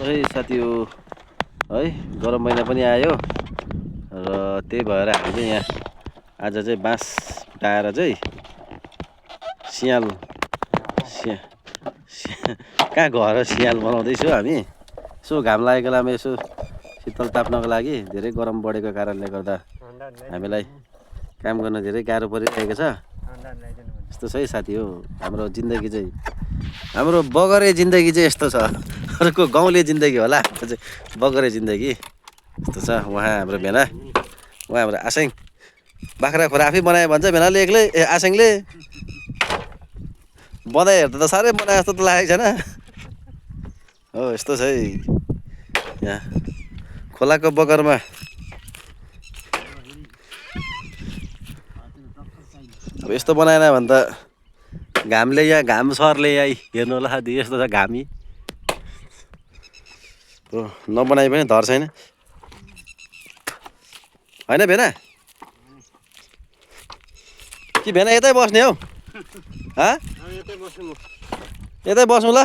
है साथी हो है गरम महिना पनि आयो र त्यही भएर हामी चाहिँ यहाँ आज चाहिँ बाँस फुटाएर चाहिँ सियाल कहाँ घर सियाल बनाउँदैछु हामी यसो घाम लागेको बेलामा यसो शीतल ताप्नको लागि धेरै गरम बढेको कारणले गर्दा हामीलाई काम गर्न धेरै गाह्रो परिरहेको छ। यस्तो छ है साथी हो हाम्रो जिन्दगी चाहिँ हाम्रो बगरे जिन्दगी चाहिँ यस्तो छ। अर्को गाउँले जिन्दगी होला त्यो चाहिँ बगरे जिन्दगी यस्तो छ। उहाँ हाम्रो भेना उहाँ हाम्रो आसेङ बाख्रा खोर आफै बनायो भन्छ भेनाले एक्लै आसेङले बनाइ हेर्दा त साह्रै बनाए जस्तो त लागेको छैन हो। यस्तो छ है यहाँ खोलाको बगरमा अब यस्तो बनाएन भने त घामले यहाँ घाम सरले यहाँ हेर्नु होला साथी यस्तो छ घामी हो नबनाइ पनि धर छैन होइन भेना कि भेना यतै बस्ने हौ यतै बसौँ ल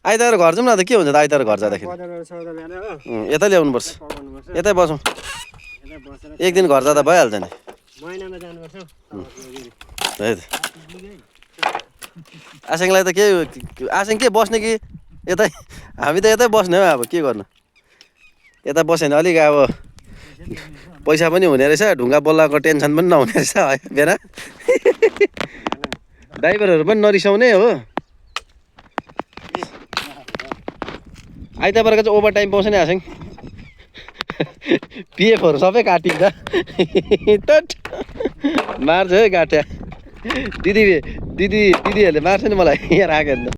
आइतबार घर जाउँ न त के हुन्छ त आइतबार घर जाँदाखेरि यतै ल्याउनुपर्छ यतै बसौँ एक दिन घर जाँदा भइहाल्छ नि आसेङलाई त के आसेङ के बस्ने कि यतै हामी त यतै बस्ने हो अब के गर्नु यता बस्यो भने अलिक अब पैसा पनि हुने रहेछ ढुङ्गा बल्लाको टेन्सन पनि नहुने रहेछ है बेला ड्राइभरहरू पनि नरिसाउने हो। आइतबारको चाहिँ ओभर टाइम पाउँछ नि आसेङ पिएफहरू सबै काटिन्छ टट मार्छ है काट्या दिदीहरूले मार्छ नि मलाई यहाँ राख्यो भने त